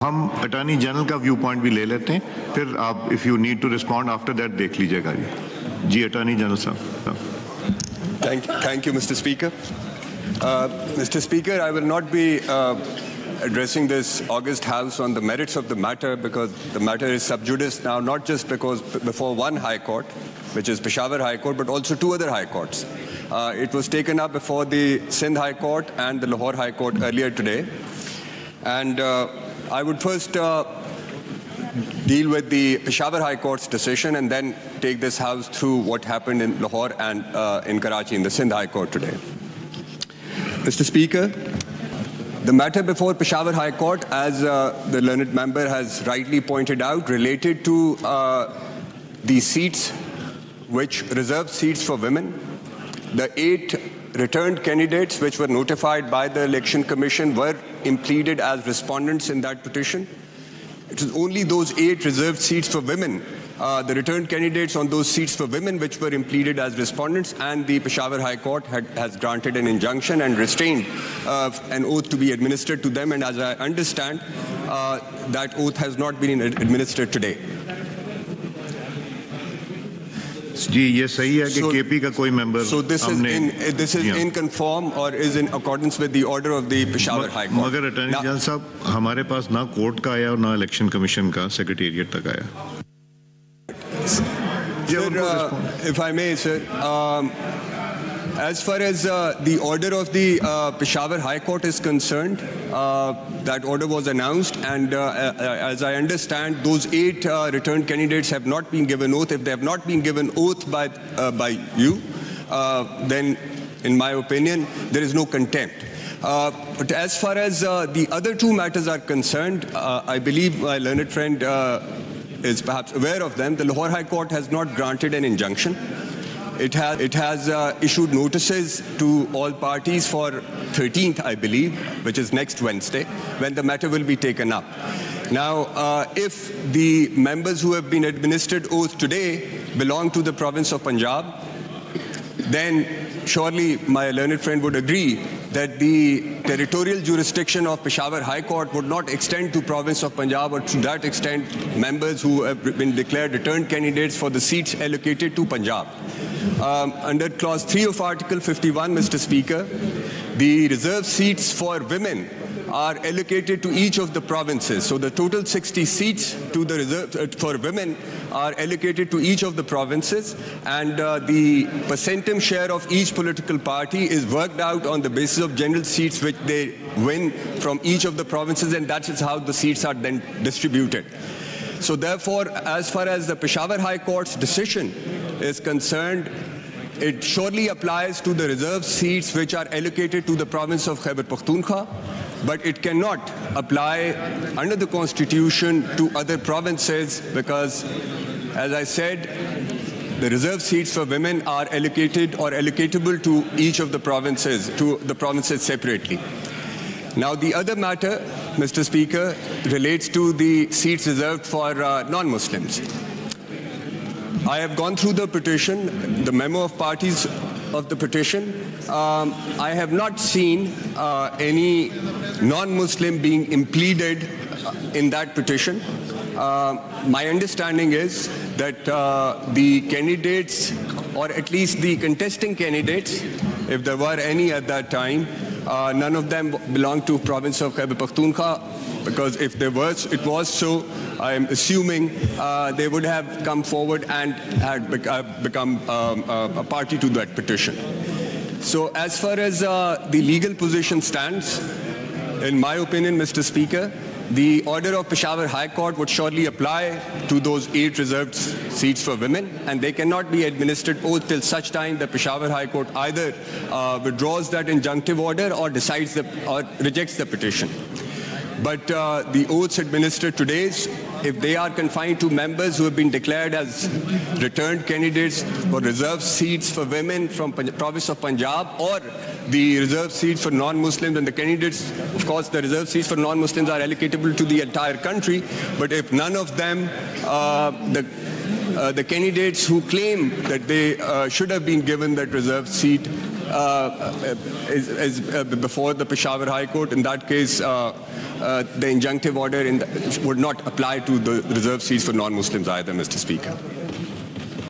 हम attorney general का view point भी ले लेते हैं, फिर आप if you need to respond after that देख लीजिएगा जी अटॉर्नी जनरल साहब. Thank you, Mr. Speaker. Mr. Speaker, I will not be addressing this august House on the merits of the matter, because the matter is sub judice now, not just because before one High Court, which is Peshawar High Court, but also two other High Courts. It was taken up before the Sindh High Court and the Lahore High Court earlier today. And I would first deal with the Peshawar High Court's decision and then take this House through what happened in Lahore and in Karachi in the Sindh High Court today. Mr. Speaker, the matter before Peshawar High Court, as the learned member has rightly pointed out, related to the seats, which reserved seats for women. The 8 returned candidates which were notified by the Election Commission were impleaded as respondents in that petition. It was only those 8 reserved seats for women, the returned candidates on those seats for women, which were impleaded as respondents, and the Peshawar High Court has granted an injunction and restrained an oath to be administered to them. And as I understand, that oath has not been administered today. जी ये सही है कि KP का कोई member So this is in conform or is in accordance with the order of the Peshawar High Court. मगर attorney general साहब हमारे पास ना कोर्ट का आया और ना इलेक्शन कमीशन का सेक्रेटेरिएट तक आया. Sir, if I may, sir, as far as the order of the Peshawar High Court is concerned, that order was announced, and as I understand, those 8 returned candidates have not been given oath. If they have not been given oath by you, then, in my opinion, there is no contempt. But as far as the other 2 matters are concerned, I believe my learned friend is perhaps aware of them. The Lahore High Court has not granted an injunction. It has issued notices to all parties for 13th, I believe, which is next Wednesday, when the matter will be taken up. Now, if the members who have been administered oath today belong to the province of Punjab, then surely my learned friend would agree that the territorial jurisdiction of Peshawar High Court would not extend to province of Punjab, or to that extent members who have been declared returned candidates for the seats allocated to Punjab. Under clause 3 of Article 51, Mr. Speaker, the reserved seats for women are allocated to each of the provinces. So the total 60 seats to the reserve for women are allocated to each of the provinces, and the percentage share of each political party is worked out on the basis of general seats which they win from each of the provinces, and that is how the seats are then distributed. So therefore, as far as the Peshawar High Court's decision is concerned, it surely applies to the reserved seats which are allocated to the province of Khyber Pakhtunkhwa, but it cannot apply under the Constitution to other provinces, because, as I said, the reserved seats for women are allocated or allocatable to each of the provinces, separately. Now, the other matter, Mr. Speaker, relates to the seats reserved for non-Muslims. I have gone through the petition, the memo of parties of the petition. I have not seen any non-Muslim being impleaded in that petition. My understanding is that the candidates, or at least the contesting candidates, if there were any at that time, none of them belonged to province of Khyber Pakhtunkhwa, because if there was, it was so, I am assuming they would have come forward and had become a party to that petition. So as far as the legal position stands, in my opinion, Mr. Speaker, the order of Peshawar High Court would surely apply to those 8 reserved seats for women, and they cannot be administered oath till such time the Peshawar High Court either withdraws that injunctive order or decides or rejects the petition. But the oaths administered today, if they are confined to members who have been declared as returned candidates for reserved seats for women from province of Punjab, or the reserved seats for non-Muslims, and the candidates, of course, the reserved seats for non-Muslims are allocatable to the entire country, but if none of them, the candidates who claim that they should have been given that reserved seat before the Peshawar High Court. In that case, the injunctive order would not apply to the reserved seats for non-Muslims either, Mr. Speaker.